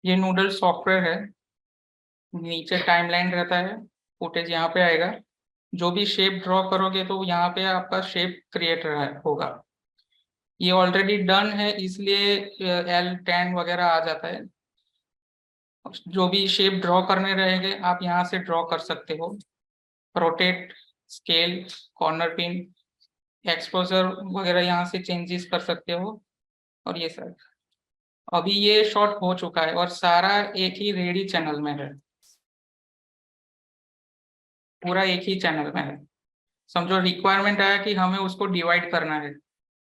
ये noodle software है। नीचे टाइमलाइन रहता है, फुटेज यहाँ पे आएगा। जो भी शेप ड्रॉ करोगे तो यहाँ पे आपका शेप क्रिएट होगा। ये ऑलरेडी डन है, इसलिए L10 वगैरह आ जाता है। जो भी शेप ड्रॉ करने रहेंगे आप यहाँ से ड्रॉ कर सकते हो। Rotate, scale, corner pin, exposure वगैरह यहाँ से चेंजेस कर सकते हो। और ये सब अभी ये शॉट हो चुका है और सारा एक ही रेडी चैनल में है, पूरा एक ही चैनल में है। समझो रिक्वायरमेंट आया कि हमें उसको डिवाइड करना है,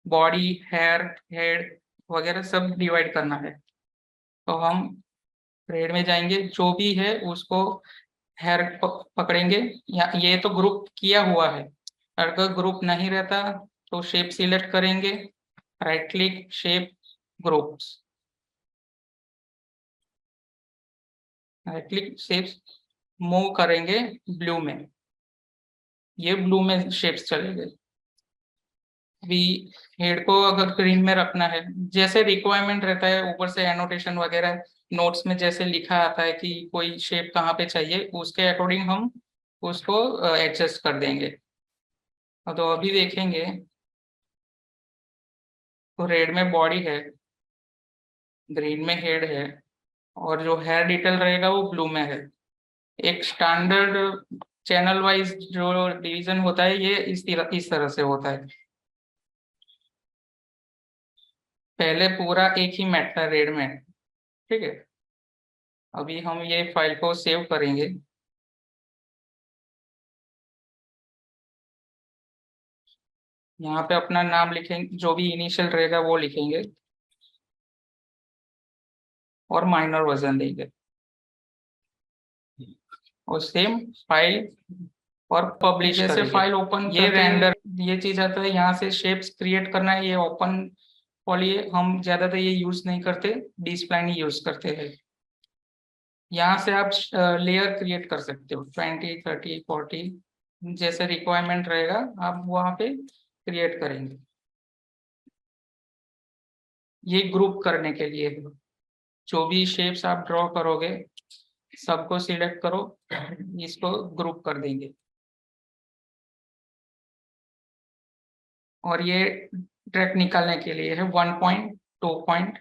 बॉडी, हेयर, हेड वगैरह सब डिवाइड करना है। तो हम थ्रेड में जाएंगे, जो भी है उसको हेयर पकड़ेंगे। ये तो ग्रुप किया हुआ है। अगर ग्रुप नहीं रहता तो शेप सिलेक्ट करेंगे, right click, shape, groups, right click, shape, move करेंगे ब्लू में। ये ब्लू में शेप्स चलेंगे। अभी हेड को अगर ग्रीन में रखना है, जैसे रिक्वायरमेंट रहता है, ऊपर से एनोटेशन वगैरह नोट्स में जैसे लिखा आता है कि कोई शेप कहाँ पे चाहिए, उसके अकॉर्डिंग हम उसको एडजस्ट कर देंगे। तो अभी देखेंगे तो रेड में बॉडी है, ग्रीन में हेड है, और जो हेयर डिटेल रहेगा वो ब्लू में है। एक स्टैंडर्ड चैनल वाइज जो डिवीजन होता है ये इस तरह से होता है। पहले पूरा एक ही मैट था रेड में, ठीक है। अभी हम ये फाइल को सेव करेंगे। यहाँ पे अपना नाम लिखेंगे, जो भी इनिशियल रहेगा वो लिखेंगे, और माइनर वर्जन देंगे, और सेम फाइल और पब्लिश जैसे फाइल ओपन ये रेंडर, ये चीज आता है। यहाँ से शेप्स क्रिएट करना है, ये ओपन पॉली हम ज्यादातर ये यूज नहीं करते, बी स्प्लाइन ही यूज करते हैं। यहाँ से आप लेयर क्रिएट कर सकते हो, 20, 30, 40 जैसे रिक्वायरमेंट रहेगा आप वहाँ पे क्रिएट करेंगे। ये ग्रुप करने के लिए है। जो भी शेप्स आप ड्रॉ करोगे सबको सिलेक्ट करो, इसको ग्रुप कर देंगे। और ये ट्रैक निकालने के लिए है 1 पॉइंट, 2 पॉइंट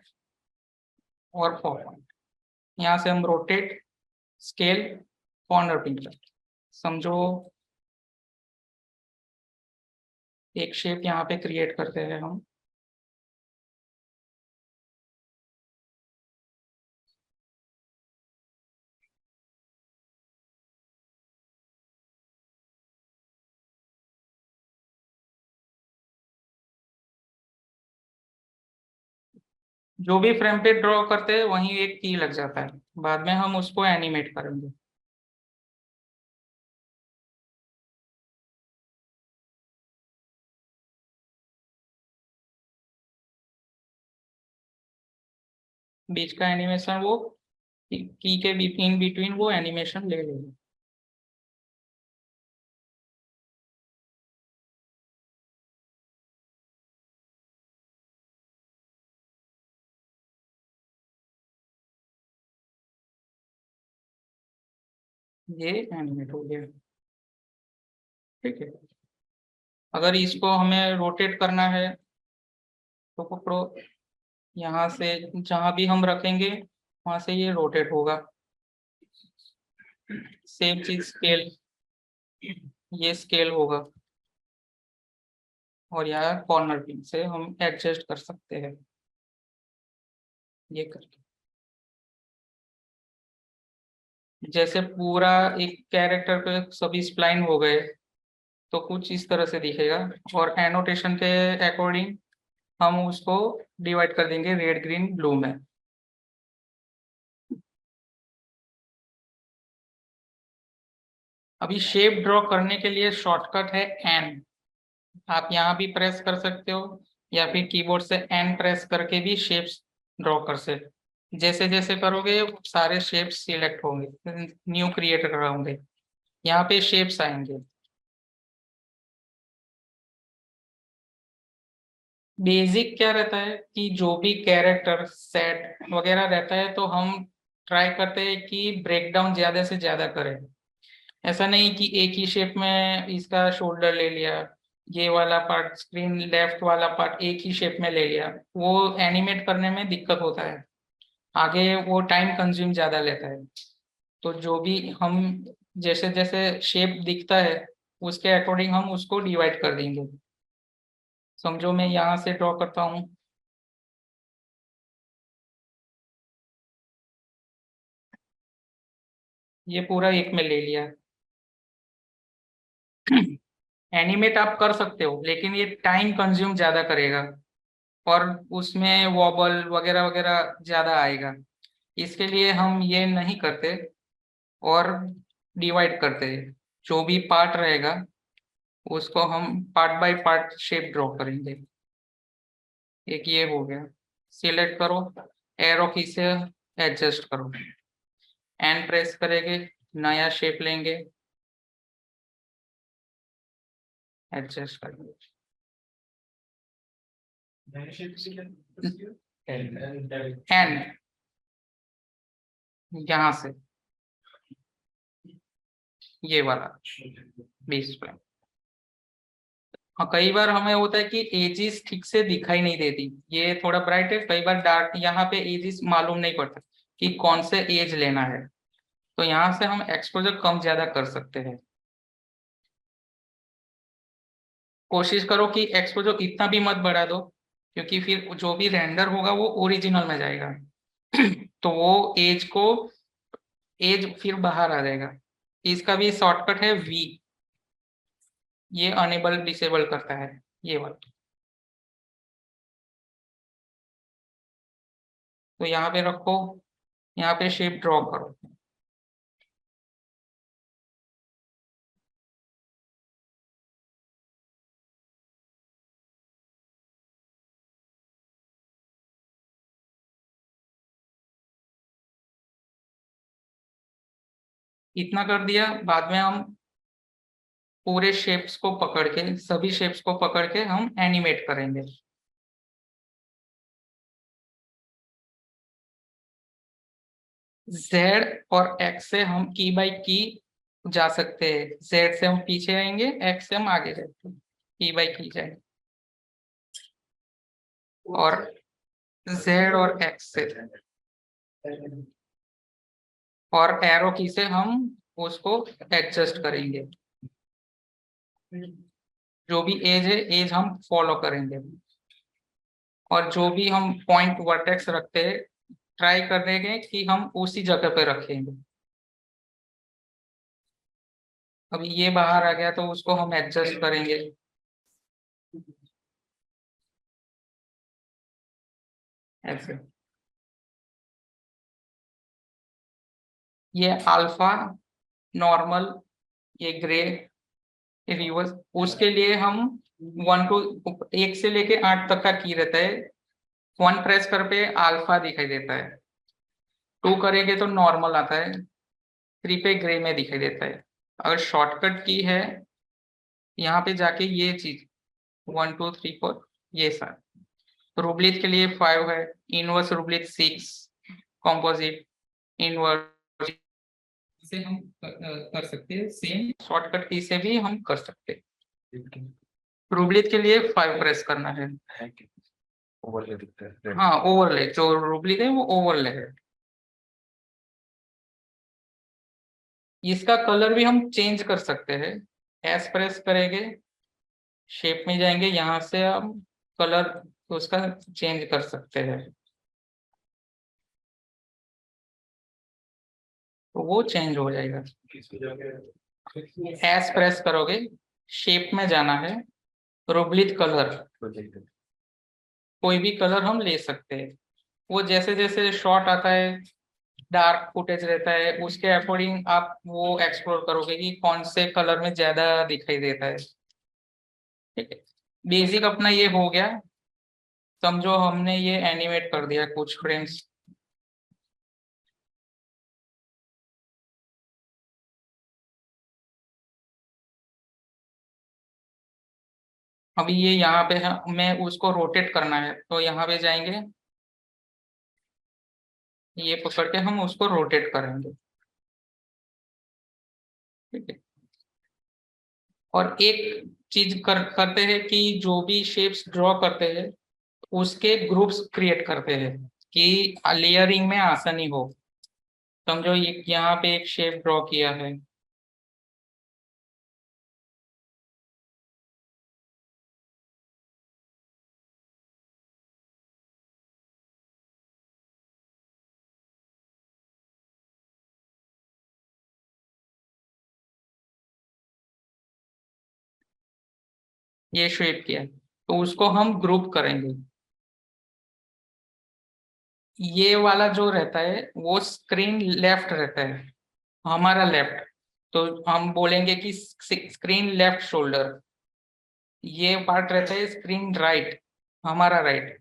और 4 पॉइंट। यहाँ से हम रोटेट, स्केल, कॉर्नर पिन कर, समझो एक शेप यहाँ पे क्रिएट करते हैं हम। जो भी फ्रेम पे ड्रॉ करते हैं वहीं एक की लग जाता है, बाद में हम उसको एनिमेट करेंगे। बीच का एनिमेशन वो की के इन बिटवीन वो एनिमेशन ले लेंगे। ये एनिमेट हो गया, ठीक है। अगर इसको हमें रोटेट करना है तो प्रो यहाँ से जहां भी हम रखेंगे वहां से ये रोटेट होगा। सेम चीज स्केल, ये स्केल होगा, और यहाँ कॉर्नर पिन से हम एडजस्ट कर सकते हैं ये करके। जैसे पूरा एक कैरेक्टर पे सभी स्प्लाइन हो गए तो कुछ इस तरह से दिखेगा। और एनोटेशन के अकॉर्डिंग हम उसको डिवाइड कर देंगे रेड, ग्रीन, ब्लू में। अभी शेप ड्रॉ करने के लिए शॉर्टकट है एन। आप यहाँ भी प्रेस कर सकते हो, या फिर कीबोर्ड से एन प्रेस करके भी शेप्स ड्रॉ कर सकते। जैसे जैसे करोगे सारे शेप्स सिलेक्ट होंगे, न्यू क्रिएट कर होंगे, यहाँ पे शेप्स आएंगे। बेसिक क्या रहता है कि जो भी कैरेक्टर सेट वगैरह रहता है तो हम ट्राई करते हैं कि ब्रेक डाउन ज्यादा से ज्यादा करें। ऐसा नहीं कि एक ही शेप में इसका शोल्डर ले लिया, ये वाला पार्ट, स्क्रीन लेफ्ट वाला पार्ट एक ही शेप में ले लिया, वो एनिमेट करने में दिक्कत होता है, आगे वो टाइम कंज्यूम ज्यादा लेता है। तो जो भी हम जैसे जैसे शेप दिखता है उसके अकॉर्डिंग हम उसको डिवाइड कर देंगे। समझो मैं यहाँ से ड्रॉ करता हूँ, ये पूरा एक में ले लिया। एनिमेट आप कर सकते हो लेकिन ये टाइम कंज्यूम ज्यादा करेगा और उसमें वॉबल वगैरह वगैरह ज्यादा आएगा। इसके लिए हम ये नहीं करते और डिवाइड करते हैं। जो भी पार्ट रहेगा उसको हम part by part shape draw करेंगे। एक ये हो गया, सिलेक्ट करो, एरो की से एडजस्ट करो, एन प्रेस करेंगे, नया शेप लेंगे, एडजस्ट करेंगे। एन यहाँ से ये वाला बेस पे। हाँ, कई बार हमें होता है कि एजिस ठीक से दिखाई नहीं देती, ये थोड़ा ब्राइट है, कई बार डार्क, यहाँ पे एजिस मालूम नहीं पड़ता कि कौन से एज लेना है। तो यहाँ से हम एक्सपोजर कम ज्यादा कर सकते हैं। कोशिश करो कि एक्सपोजर इतना भी मत बढ़ा दो, क्योंकि फिर जो भी रेंडर होगा वो ओरिजिनल में जाएगा। तो वो एज फिर बाहर आ जाएगा। इसका भी शॉर्टकट है वी, ये अनेबल डिसेबल करता है ये वाला। तो यहाँ पे रखो, यहाँ पे शेप ड्रॉ करो। इतना कर दिया, बाद में हम पूरे शेप्स को पकड़ के, सभी शेप्स को पकड़ के हम एनिमेट करेंगे। जेड और एक्स से हम की बाई की जा सकते हैं। जेड से हम पीछे आएंगे, एक्स से हम आगे जाएंगे, की बाई की जाएंगे। और जेड और एक्स से और एरो की से हम उसको एडजस्ट करेंगे। जो भी एज है एज हम फॉलो करेंगे। और जो भी हम पॉइंट वर्टेक्स रखते हैं ट्राई करेंगे कि हम उसी जगह पे रखेंगे। अब ये बाहर आ गया तो उसको हम एडजस्ट करेंगे ऐसे। ये अल्फा, नॉर्मल, ये ग्रे, रिवर्स, उसके लिए हम 1 से लेके 8 तक का की रहता है। 1 प्रेस कर पे अल्फा दिखाई देता है, 2 करेंगे तो नॉर्मल आता है, 3 पे ग्रे में दिखाई देता है। अगर शॉर्टकट की है, यहाँ पे जाके ये चीज 1 2 3 4, ये सारे रूबलित के लिए 5 है, इनवर्स रूबलित 6, कॉम्पोजिट, इनवर्स से हम कर सकते हैं। सेम शॉर्टकट की से भी हम कर सकते हैं। रूबलित के लिए 5 प्रेस करना है। ओवरले दिखता है, हाँ ओवरले, जो रूबलित है वो ओवरले है। इसका कलर भी हम चेंज कर सकते हैं। एस प्रेस करेंगे, शेप में जाएंगे, यहाँ से हम कलर उसका चेंज कर सकते हैं, तो वो चेंज हो जाएगा। एस प्रेस करोगे, शेप में जाना है, रूबलित कलर, कोई भी कलर हम ले सकते हैं। वो जैसे जैसे शॉट आता है, डार्क फुटेज रहता है, उसके अकॉर्डिंग आप वो एक्सप्लोर करोगे कि कौन से कलर में ज्यादा दिखाई देता है। ठीक है, बेसिक अपना ये हो गया। समझो हमने ये एनिमेट कर दिया कुछ फ्रेम्स। अभी ये यहाँ पे है, मैं उसको रोटेट करना है तो यहाँ पे जाएंगे, ये पकड़ के हम उसको रोटेट करेंगे, ठीक है। और एक चीज करते हैं कि जो भी शेप्स ड्रॉ करते हैं उसके ग्रुप्स क्रिएट करते हैं कि लेयरिंग में आसानी हो। समझो ये यहाँ पे एक शेप ड्रॉ किया है, ये शेप किया है, तो उसको हम ग्रुप करेंगे। ये वाला जो रहता है वो स्क्रीन लेफ्ट रहता है, हमारा लेफ्ट। तो हम बोलेंगे कि स्क्रीन लेफ्ट शोल्डर। ये पार्ट रहता है स्क्रीन राइट, हमारा राइट।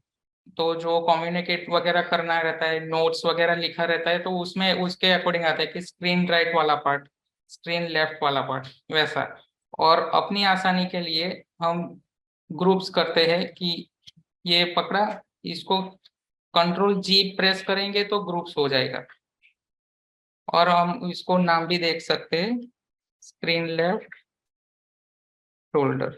तो जो कम्युनिकेट वगैरह करना रहता है, नोट्स वगैरह लिखा रहता है, तो उसमें उसके अकॉर्डिंग आता है कि स्क्रीन राइट वाला पार्ट, स्क्रीन लेफ्ट वाला पार्ट, वैसा। और अपनी आसानी के लिए हम ग्रुप्स करते हैं कि ये पकड़ा, इसको कंट्रोल जी प्रेस करेंगे तो ग्रुप्स हो जाएगा। और हम इसको नाम भी देख सकते हैं, स्क्रीन लेफ्ट शोल्डर।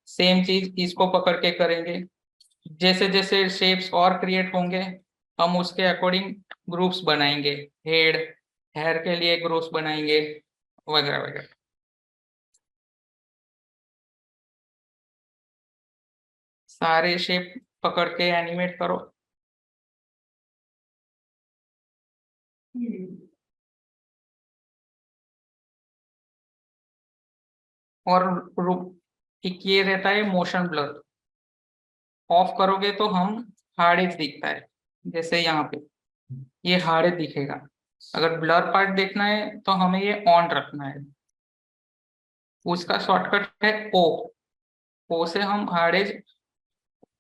सेम चीज इसको पकड़ के करेंगे। जैसे जैसे शेप्स और क्रिएट होंगे हम उसके अकॉर्डिंग ग्रुप्स बनाएंगे। हेड, हेयर के लिए ग्रुप्स बनाएंगे, वगैरह वगैरह। सारे शेप पकड़ के एनिमेट करो। और एक ये रहता है मोशन ब्लर। ऑफ करोगे तो हम हार्ड एज दिखता है, जैसे यहाँ पे ये हार्ड एज दिखेगा। अगर ब्लर पार्ट देखना है तो हमें ये ऑन रखना है। उसका शॉर्टकट है ओ। ओ से हम हार्ड एज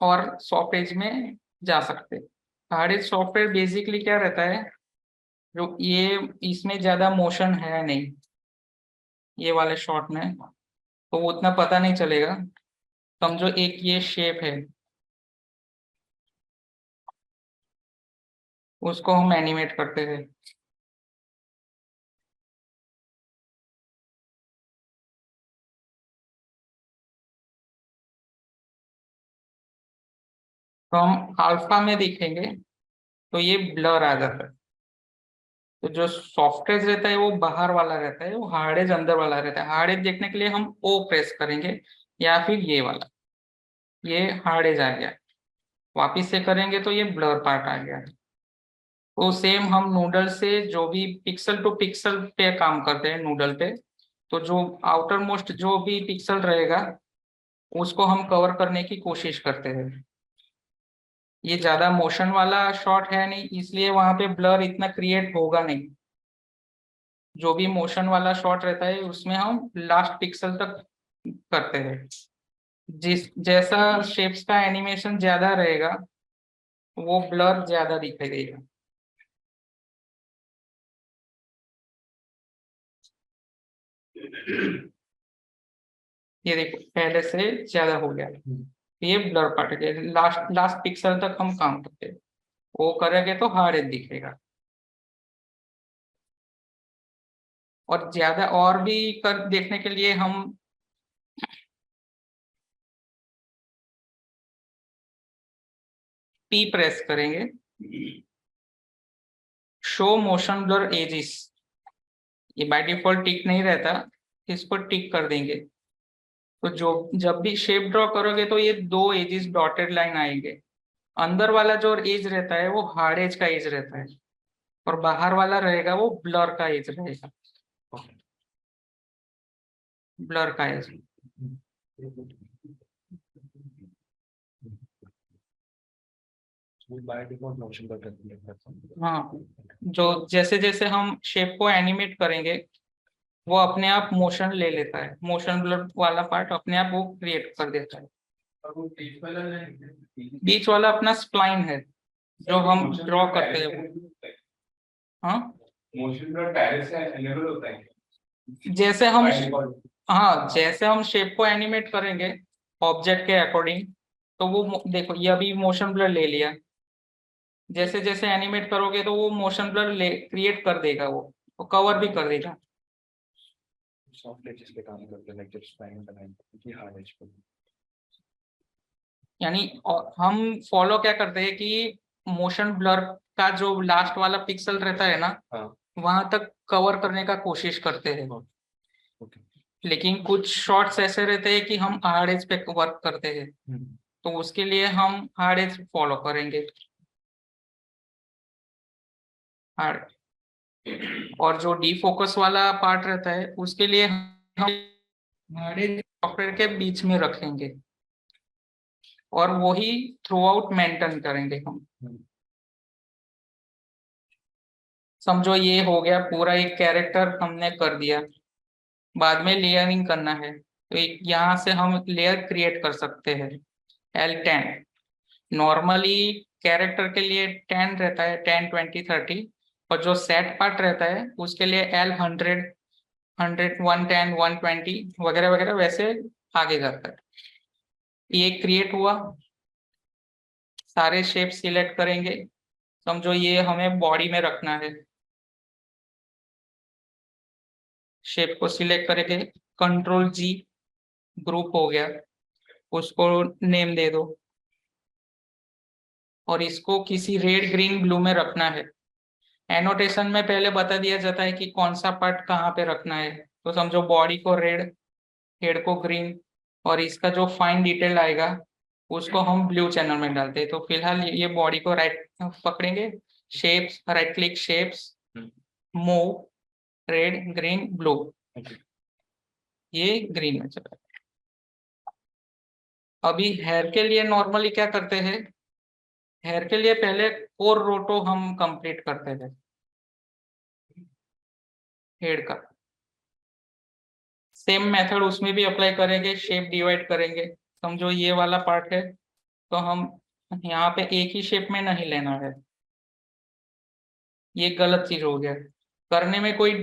और सॉफ्ट एज में जा सकते हैं। हार्ड एज सॉफ्टवेयर बेसिकली क्या रहता है, जो ये इसमें ज्यादा मोशन है नहीं, ये वाले शॉट में, तो वो उतना पता नहीं चलेगा। समझो एक ये शेप है, उसको हम एनिमेट करते हैं। तो हम अल्फा में देखेंगे तो ये ब्लर आ जाता है। तो जो सॉफ्ट एज रहता है वो बाहर वाला रहता है, वो हार्ड एज अंदर वाला रहता है। हार्ड एज देखने के लिए हम ओ प्रेस करेंगे, या फिर ये वाला, ये हार्ड एज आ गया। वापिस से करेंगे तो ये ब्लर पार्ट आ गया। तो सेम हम नूडल से जो भी पिक्सल टू पिक्सल पे काम करते हैं नूडल पे, तो जो आउटर मोस्ट जो भी पिक्सल रहेगा उसको हम कवर करने की कोशिश करते हैं। ये ज्यादा मोशन वाला शॉट है नहीं, इसलिए वहां पे ब्लर इतना क्रिएट होगा नहीं। जो भी मोशन वाला शॉट रहता है उसमें हम लास्ट पिक्सल तक करते हैं। जिस जैसा शेप्स का एनिमेशन ज्यादा रहेगा वो ब्लर ज्यादा दिखाई देगा। ये देखो पहले से ज्यादा हो गया, ये ब्लर पार्ट है। लास्ट लास्ट पिक्सल तक हम काम करते हैं, वो करेंगे तो हार्ड एज दिखेगा। और ज्यादा और भी कर देखने के लिए हम पी प्रेस करेंगे, शो मोशन ब्लर एजिस। ये बाय डिफॉल्ट टिक नहीं रहता, इसको टिक कर देंगे। तो जो जब भी शेप ड्रॉ करोगे तो ये दो एजिस डॉटेड लाइन आएंगे। अंदर वाला जो एज रहता है वो हार्ड एज का एज रहता है, और बाहर वाला रहेगा वो ब्लर का एज रहेगा, ब्लर का एज। बाय डिफॉल्ट मोशन पर करती है। हाँ, जो जैसे जैसे हम शेप को एनिमेट करेंगे वो अपने आप मोशन ले लेता है, मोशन ब्लर वाला पार्ट अपने आप वो क्रिएट कर देता है। और वो बीच वाला अपना स्प्लाइन है जो हम ड्रॉ करते हैं वो। हाँ, मोशन ब्लर पहले से अवेलेबल होता है। जैसे हम, हाँ जैसे हम शेप को एनिमेट करेंगे ऑब्जेक्ट के अकॉर्डिंग, तो वो देखो ये अभी मोशन ब्लर ले लिया, जैसे जैसे एनिमेट करोगे तो वो मोशन ब्लर क्रिएट कर देगा, वो कवर भी कर देगा। सॉफ्टवेयर जिस पे काम करते हैं, लाइक जब स्पाइन बनाएंगे कि हार्ड एज पे। यानी हम फॉलो क्या करते हैं कि मोशन ब्लर का जो लास्ट वाला पिक्सल रहता है ना, हाँ। वहां तक कवर करने का कोशिश करते हैं। ओके। लेकिन कुछ शॉट्स ऐसे रहते हैं कि हम हार्ड एज पे वर्क करते हैं, तो उसके लिए हम हार्ड एज फॉलो करेंगे। हार्ड, और जो डीफोकस वाला पार्ट रहता है उसके लिए हम हार्ड एज सॉफ्टवेयर के बीच में रखेंगे, और वही थ्रू आउट मेंटेन करेंगे हम। समझो ये हो गया पूरा, एक कैरेक्टर हमने कर दिया। बाद में लेयरिंग करना है, तो एक यहाँ से हम लेयर क्रिएट कर सकते हैं। L10 नॉर्मली कैरेक्टर के लिए 10 रहता है, 10 20 30। और जो सेट पार्ट रहता है उसके लिए L100 100 110 120 वगैरह वगैरह वैसे आगे जाता है। ये क्रिएट हुआ, सारे शेप सिलेक्ट करेंगे। समझो ये हमें बॉडी में रखना है, शेप को सिलेक्ट करेंगे, Ctrl+G, ग्रुप हो गया, उसको नेम दे दो, और इसको किसी रेड ग्रीन ब्लू में रखना है। एनोटेशन में पहले बता दिया जाता है कि कौन सा पार्ट कहाँ पे रखना है। तो समझो बॉडी को रेड, हेड को ग्रीन, और इसका जो फाइन डिटेल आएगा उसको हम ब्लू चैनल में डालते हैं। तो फिलहाल ये बॉडी को राइट पकड़ेंगे, shapes, right click, shapes, move, red green blue, ये ग्रीन में चला। अभी हेयर के लिए नॉर्मली क्या करते हैं, हेयर के लिए पहले कोर रोटो हम कंप्लीट करते हैं हेड का। सेम मेथड उसमें भी अप्लाई करेंगे, शेप डिवाइड करेंगे। समझो ये वाला पार्ट है, तो हम यहाँ पे एक ही शेप में नहीं लेना है, ये गलत चीज हो गया। करने में कोई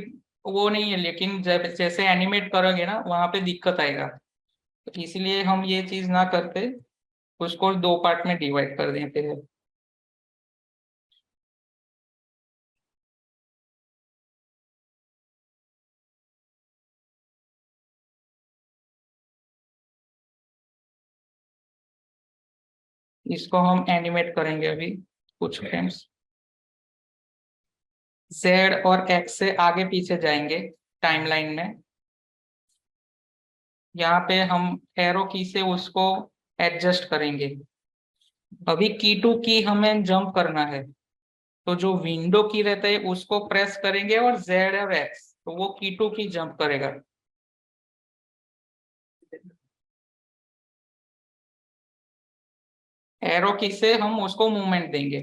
वो नहीं है, लेकिन जब जैसे एनिमेट करोगे ना वहां पे दिक्कत आएगा, तो इसलिए हम ये चीज ना करते, उसको दो पार्ट में डिवाइड कर देते हैं। इसको हम एनिमेट करेंगे अभी कुछ फ्रेम्स। जेड और एक्स से आगे पीछे जाएंगे टाइमलाइन में। यहाँ पे हम एरो की से उसको एडजस्ट करेंगे। अभी की टू की हमें जंप करना है, तो जो विंडो की रहता है उसको प्रेस करेंगे, और जेड और एक्स तो वो की टू की जंप करेगा। एरो की से हम उसको मूवमेंट देंगे।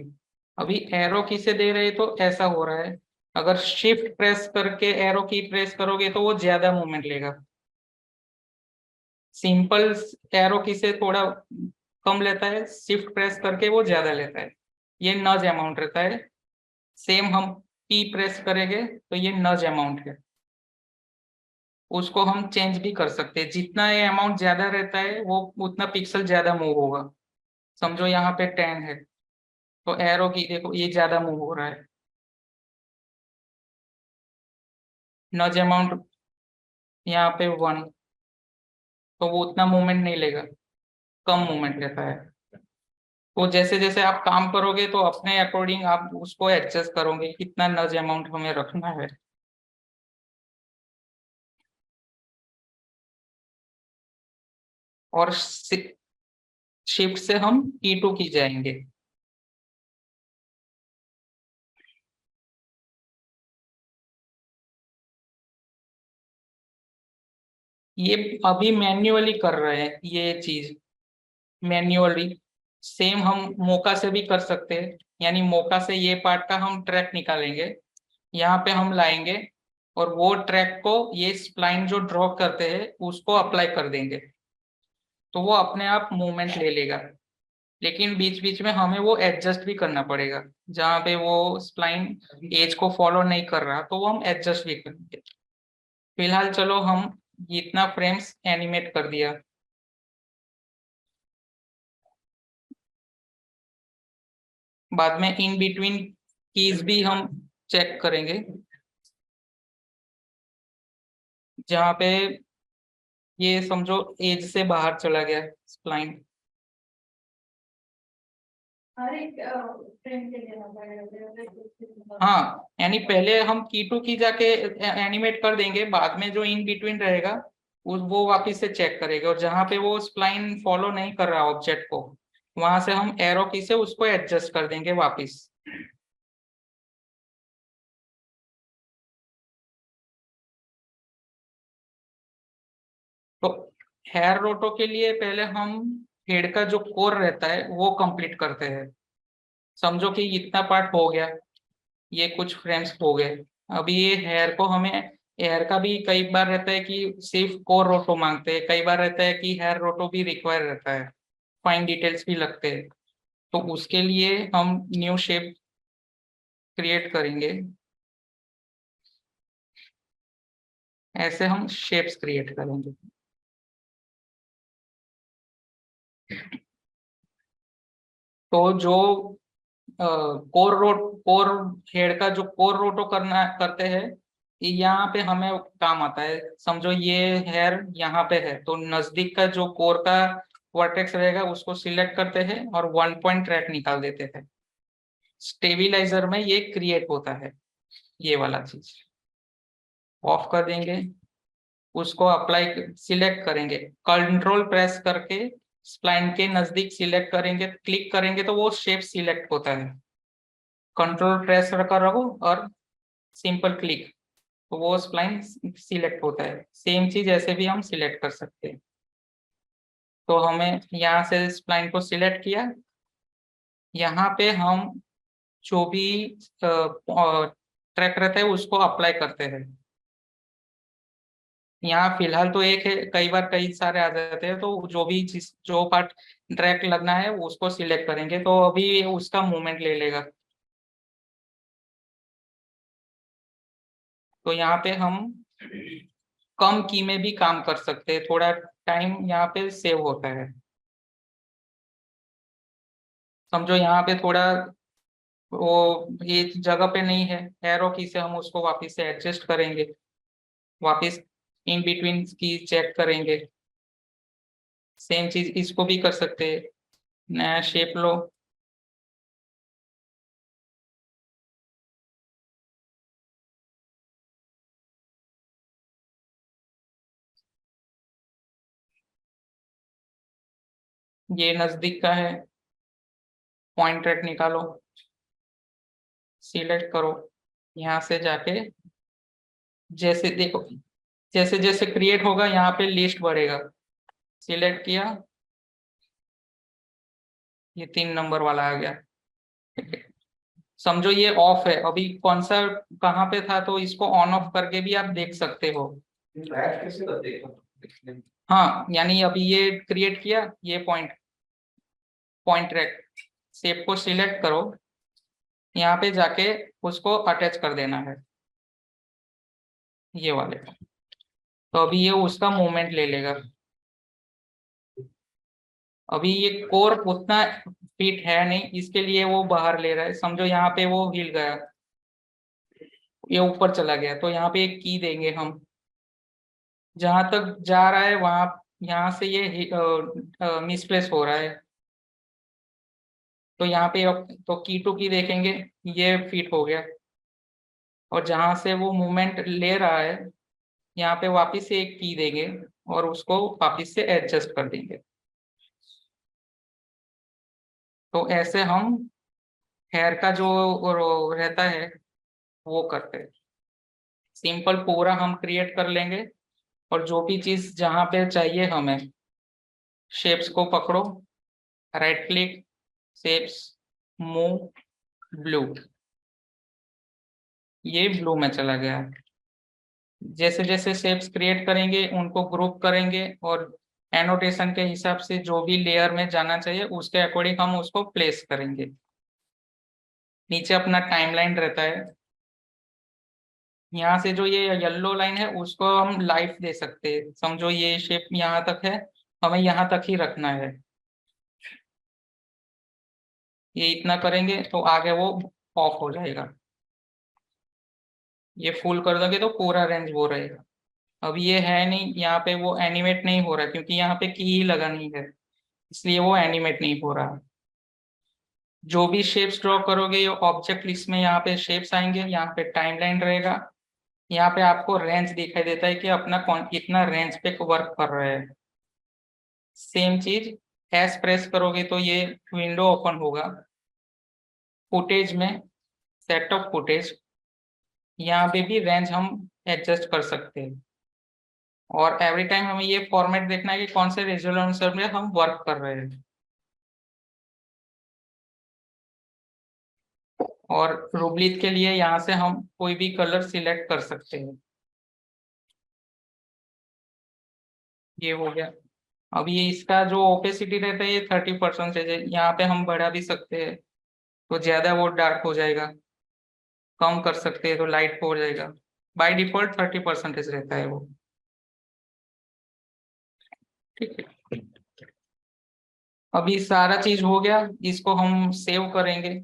अभी एरो की से दे रहे तो ऐसा हो रहा है, अगर शिफ्ट प्रेस करके एरो की प्रेस करोगे तो वो ज्यादा मूवमेंट लेगा। सिंपल एरो की से थोड़ा कम लेता है, शिफ्ट प्रेस करके वो ज्यादा लेता है, ये नज अमाउंट रहता है। सेम हम पी प्रेस करेंगे तो ये नज अमाउंट है, उसको हम चेंज भी कर सकते हैं। जितना ये अमाउंट ज्यादा रहता है वो उतना पिक्सल ज्यादा मूव होगा। समझो यहाँ पे 10 है, तो एरो की देखो ये ज्यादा मूव हो रहा है। नज अमाउंट यहाँ पे 1, तो वो उतना मूवमेंट नहीं लेगा, कम मूवमेंट लेता है। तो जैसे जैसे आप काम करोगे तो अपने अकॉर्डिंग आप उसको एडजस्ट करोगे कितना नज अमाउंट हमें रखना है। और शिफ्ट से हम E2 की जाएंगे। ये अभी मैन्युअली कर रहे हैं ये चीज, मैन्युअली। सेम हम मोका से भी कर सकते हैं, यानी मोका से ये पार्ट का हम ट्रैक निकालेंगे, यहाँ पे हम लाएंगे, और वो ट्रैक को ये स्प्लाइन जो ड्रॉ करते हैं उसको अप्लाई कर देंगे, तो वो अपने आप मूवमेंट ले लेगा। लेकिन बीच बीच में हमें वो एडजस्ट भी करना पड़ेगा, जहाँ पे वो स्प्लाइन एज को फॉलो नहीं कर रहा तो वो हम एडजस्ट भी करेंगे। फिलहाल चलो हम इतना फ्रेम्स एनिमेट कर दिया। बाद में इन बिटवीन कीज भी हम चेक करेंगे, जहाँ पे ये समझो एज से बाहर चला गया स्प्लाइन। हाँ, यानी पहले हम की टू की जाके एनिमेट कर देंगे, बाद में जो इन बिटवीन रहेगा वो वापस से चेक करेगा, और जहाँ पे वो स्प्लाइन फॉलो नहीं कर रहा ऑब्जेक्ट को, वहां से हम एरो की से उसको एडजस्ट कर देंगे वापस। तो हेयर रोटो के लिए पहले हम हेड का जो कोर रहता है वो कंप्लीट करते हैं। समझो कि इतना पार्ट हो गया, ये कुछ फ्रेम्स हो गए। अभी ये हेयर को हमें, हेयर का भी कई बार रहता है कि सिर्फ कोर रोटो मांगते हैं, कई बार रहता है कि हेयर रोटो भी रिक्वायर रहता है, फाइन डिटेल्स भी लगते हैं। तो उसके लिए हम न्यू शेप क्रिएट करेंगे। ऐसे हम शेप्स क्रिएट करेंगे। तो जो कोर हेड का जो कोर रोटो करते हैं, ये यहाँ पे हमें काम आता है। समझो ये हेयर यहाँ पे है, तो नजदीक का जो कोर का वर्टेक्स रहेगा उसको सिलेक्ट करते हैं और 1 पॉइंट ट्रैक निकाल देते हैं। स्टेबिलाईजर में ये क्रिएट होता है, ये वाला चीज ऑफ कर देंगे। उसको अप्लाई सिलेक्ट करेंगे, कंट्रोल प्रेस करके स्प्लाइन के नजदीक सिलेक्ट करेंगे, क्लिक करेंगे तो वो शेप सिलेक्ट होता है। कंट्रोल प्रेस कर रखो और सिंपल क्लिक, तो वो स्प्लाइन सिलेक्ट होता है। सेम चीज ऐसे भी हम सिलेक्ट कर सकते हैं। तो हमें यहाँ से स्प्लाइन को सिलेक्ट किया, यहाँ पे हम जो भी ट्रैक रहता है उसको अप्लाई करते हैं। यहाँ फिलहाल तो एक है, कई बार कई सारे आ जाते हैं, तो जो भी जिस जो पार्ट ट्रैक लगना है उसको सिलेक्ट करेंगे, तो अभी उसका मूवमेंट ले लेगा। तो यहाँ पे हम कम की में भी काम कर सकते हैं, थोड़ा टाइम यहाँ पे सेव होता है। समझो यहाँ पे थोड़ा वो ये जगह पे नहीं है, एरो की से हम उसको वापस से एडजस्ट करेंगे, वापस इन बिटवीन की चेक करेंगे। सेम चीज इसको भी कर सकते हैं। नया शेप लो, ये नजदीक का है, पॉइंट ट्रैक निकालो, सिलेक्ट करो, यहाँ से जाके जैसे देखो, जैसे जैसे क्रिएट होगा यहाँ पे लिस्ट बढ़ेगा। सिलेक्ट किया, ये 3 नंबर वाला आ गया। समझो ये ऑफ है, अभी कौन सा कहाँ पे था, तो इसको ऑन ऑफ करके भी आप देख सकते हो। कैसे करते हैं? हाँ, यानी अभी ये क्रिएट किया, ये पॉइंट पॉइंट ट्रैक, शेप को सिलेक्ट करो, यहाँ पे जाके उसको अटैच कर देना है, ये वाले। तो अभी ये उसका मूवमेंट ले लेगा। अभी ये कोर उतना फिट है नहीं, इसके लिए वो बाहर ले रहा है। समझो यहाँ पे वो हिल गया, ये ऊपर चला गया, तो यहाँ पे एक की देंगे हम, जहां तक जा रहा है वहां, यहाँ से ये मिसप्लेस हो रहा है, तो यहाँ पे तो की टू की देखेंगे, ये फिट हो गया। और जहां से वो मूवमेंट ले रहा है, यहाँ पे वापस से एक की देंगे और उसको वापस से एडजस्ट कर देंगे। तो ऐसे हम हेयर का जो रहता है वो करते हैं। सिंपल पूरा हम क्रिएट कर लेंगे, और जो भी चीज जहाँ पे चाहिए हमें, शेप्स को पकड़ो, right click, shapes, move, blue, ये ब्लू में चला गया। जैसे जैसे शेप्स क्रिएट करेंगे उनको ग्रुप करेंगे, और एनोटेशन के हिसाब से जो भी लेयर में जाना चाहिए उसके अकॉर्डिंग हम उसको प्लेस करेंगे। नीचे अपना टाइमलाइन रहता है, यहाँ से जो ये येलो लाइन है उसको हम लाइफ दे सकते हैं। समझो ये शेप यहाँ तक है, हमें यहाँ तक ही रखना है। ये इतना करेंगे तो आगे वो ऑफ हो जाएगा। ये फुल कर दोगे तो पूरा रेंज वो रहेगा। अब ये है नहीं, यहाँ पे वो एनिमेट नहीं हो रहा क्योंकि यहाँ पे की ही लगा नहीं है, इसलिए वो एनिमेट नहीं हो रहा। जो भी शेप्स ड्रॉ करोगे ये ऑब्जेक्ट लिस्ट में यहाँ पे शेप्स आएंगे, यहाँ पे टाइमलाइन रहेगा, यहाँ पे आपको रेंज दिखाई देता है कि अपना कौन कितना रेंज पे वर्क कर रहा है। सेम चीज एस प्रेस करोगे तो ये विंडो ओपन होगा। फुटेज में सेट ऑफ फुटेज, यहाँ पे भी रेंज हम एडजस्ट कर सकते हैं। और एवरी टाइम हमें ये फॉर्मेट देखना है कि कौन से रेजोल्यूशन में हम वर्क कर रहे हैं। और रूबलित के लिए यहाँ से हम कोई भी कलर सिलेक्ट कर सकते हैं। ये हो गया। अब ये इसका जो ओपेसिटी रहता है ये 30% है, यहाँ पे हम बढ़ा भी सकते हैं तो ज्यादा वो डार्क हो जाएगा, कम कर सकते हैं तो लाइट हो जाएगा। बाय डिफॉल्ट 30% रहता है वो। ठीक है, अभी सारा चीज हो गया, इसको हम सेव करेंगे।